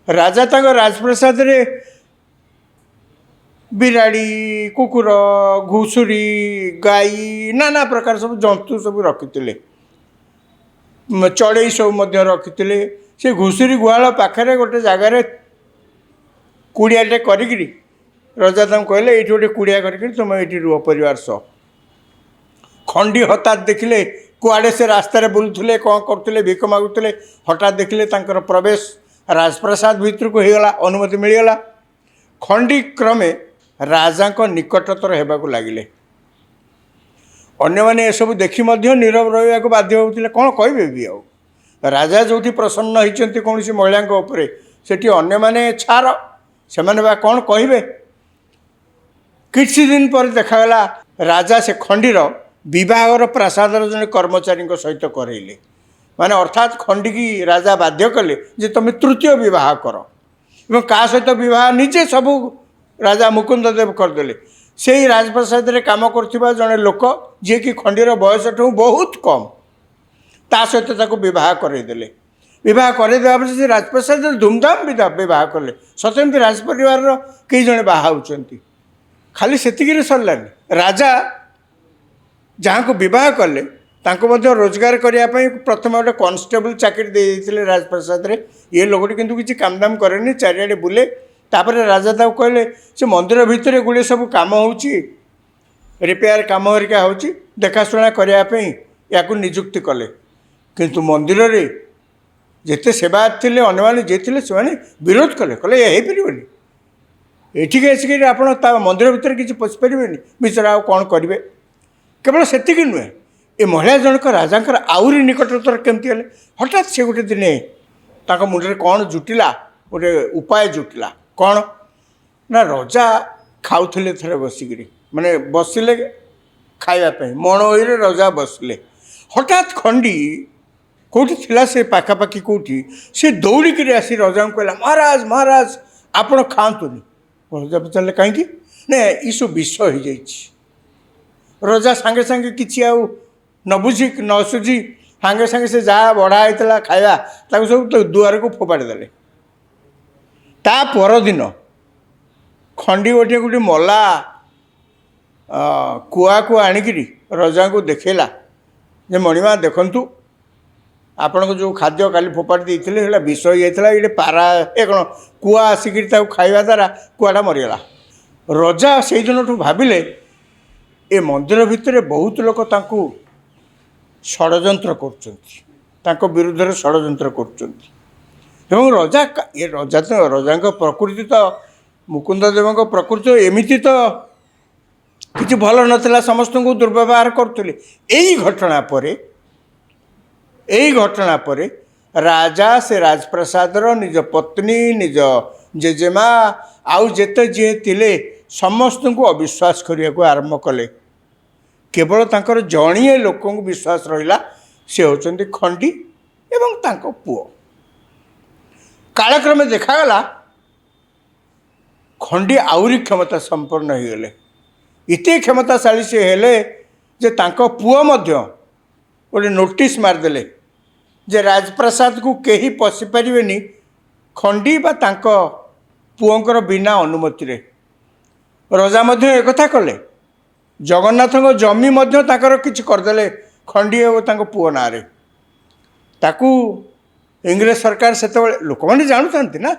राजा तांको राजप्रसाद रे बिराड़ी कुकुर घुषुरी गाई नाना प्रकार सब जंतु सब रखी चढ़ई सब रखी से घुषुरी गुहाल पाखे गोटे जगार कुड़ियाटे करी रजा कहले ये गोटे कुड़िया कर तुम ये रुह परिवार सह खंडी हठात देखिले कुआड़े से रास्तार बुलूले कौन करते भिक मागुले हठात देखिले प्रवेश राजप्रसाद भितर को होगला अनुमति मिलगला खंडी क्रमे राजा को निकटतर होगा लगिले अन्य मैंने सब देखी नीरव रहा बाध्य होते कौन कहे भी आउ राजा जो प्रसन्न होती कौन सी महिला सेठी अन्य मैंने छार से कौन कहे किसी दिन पर देखागला राजा से खंडीर विवाहर प्रासादर जन कर्मचारी सहित करइले माने अर्थात खंडी की राजा बाध्य कले जे तुम तृतीय विवाह कर एवं का सहित विवाह निजे सबू राजा मुकुंद देव करदे से ही राजप्रसाद रे काम करथिबा जने लोक जे कि खंडीर बयस ठू बहुत कम ता सहित ताको विवाह करदेले विवाह करदेवा से राजप्रसाद धूमधाम विवाह कले सत्यमती राजपरिवार कई जने बाहा होचंती खाली सेतिकी सरलानी राजा जहाँ को विवाह कले रोजगार करने प्रथम गोटे कॉन्स्टेबल चाकरी दे राजप्रसाद रे ये लोकटी किंतु किसी काम दाम करे चारिआडे बुले तापर राजा ताको कहले से मंदिर भितर गुड़े सब काम होची रिपेयर काम हरिका होची देखाशुना करने या निजुक्ति कले किंतु मंदिर रे जेते सेवायत थे अन्य जे थे से विरोध कले कहले ये पारे एठिक आसिक आप मंदिर भितर किसी पशिपारे विचार आ कौन करेंगे केवल सेतिक नुहे ये महिला जनक राजा आउरी निकटतर केमती हेले हठात से गोटे दिने मुंडे कौन जुटिला गोटे उपाय जुटिला कौन ना रजा खाऊले थे बसिक माने बसिले खावाई मणोई रजा बसिले हठात खंडी कौटी थिला से पाखापाखि कौटी से दौड़िक आसी रजा को कहला महाराज महाराज आपण खातुनि रजा पचारे कहीं ना ये सब विष हो जाइए रजा सांगे सांगे किसी आउ न बुझी न सुझी सांगे सांगे से जहाँ बढ़ा होता खाया सब तो दुआर को फोपाड़ी देले ता परदिन खंडी गोटे गोटे मला कुआ को आणिकी रजा को देखला जे मणिमा देखंतु आपण को जो खाद्य काली फोपाड़ी देते विष हो जाता ये पारा ए कौन कुआ आसिक खाଇବା द्वारा कुआटा मरीगला रजा से दिन भाविले ए मंदिर भितर बहुत लोक तांको षड्यंत्र कर विरुद्ध षड्यंत्र कर रजा ये रजा तो रजा प्रकृति तो मुकुंद देव प्रकृति एमती तो किसी भल नाला समस्त को दुर्व्यवहार करते यही घटना पर राजा से राजप्रसाद निज पत्नी निज जेजेमा आउ जेते जी थिले समस्त को अविश्वास करने को आरंभ कले केवल तांकर जणिए लोक को विश्वास रहा से होचंती खंडी एवं तांको पुओ कालक्रमे देखागला खंडी आउरी क्षमता संपन्न हो गले इते क्षमताशाली से हेले जे तांको पुओ मध्य गोटे नोटिस मारदेले जे राजप्रसाद को कहीं पशिपारे खंडी बा तांको पुओंकर बिना अनुमति रे रजा मध्य एक कले जगन्नाथ जमी किसी करदे खंडी और पुओ ना ताकू इंग्रेज सरकार से लोक मैंने जानता ना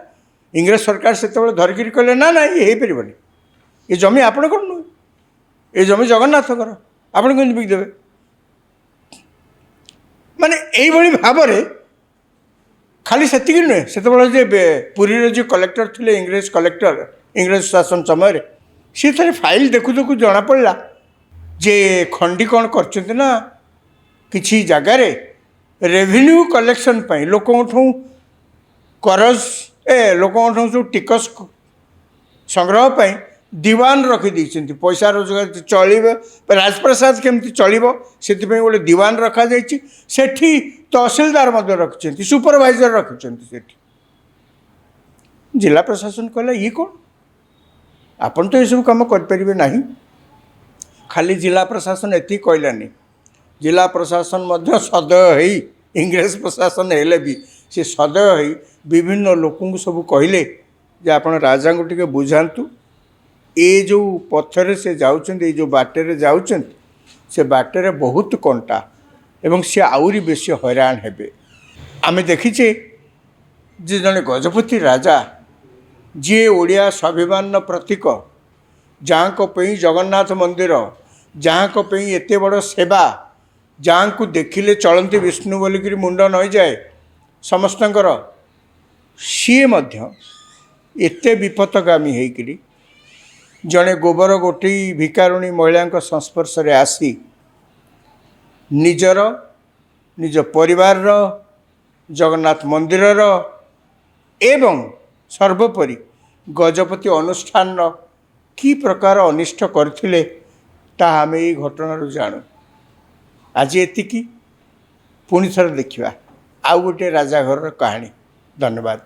इंग्रेज सरकार से धरिकी कहले ना ना ये हो पारे ये जमी आपण कर नुह ये जमी जगन्नाथ आपण कमी बिकदेवे माने यही भाव में खाली से नुहे से पुरी जो कलेक्टर थे इंग्रेज कलेक्टर इंग्रेज शासन समय सी थे फाइल देखु देखु जना पड़ा जे खंडी कौन करना किसी जगार रेवेन्यू कलेक्शन लोक करज लोक सब टिकस संग्रह पर दीवान रखी पैसा रोजगार चल राजप्रसाद केमती चलो से गोटे दीवान रखा सेठी तहसिलदार रखिंट सुपरवाइजर रखिंट जिला प्रशासन कहला ये कौन आपन तो ये सब कम करें ना खाली जिला प्रशासन एति कहलानी जिला प्रशासन सदय हो इंग्रेज प्रशासन हेले भी सी सदय हो विभिन्न लोक सब कहले जे आपण राजा को टिके बुझातु ए जो पथर से जाउछन्ति जो बाटेरे जाउछन्ति से बाटेरे बहुत कंटा एवं से आउरी बेसी हैरान हेबे। आमे देखिछे जे जने गजपति राजा जी ओडिया स्वाभिमान प्रतीक जहाँ को पई जगन्नाथ मंदिर जहाँ को पई एते बड़ सेवा जहाँ को देखिले चलती विष्णु बोलिक मुंड नई जाए समस्तंकर सी मध्य एते विपत्तगामी होकरी जड़े गोबर गोटी भिकारुणी महिला संस्पर्श रे आसी निजर निज परिवार जगन्नाथ मंदिर एवं सर्वोपरि गजपति अनुष्ठान की प्रकार अनिष्ट करथिले ता आमे ये घटना जानू। आज एतिकी पुणी थर देखिबा आउ गोटे राजा घर कहानी। धन्यवाद।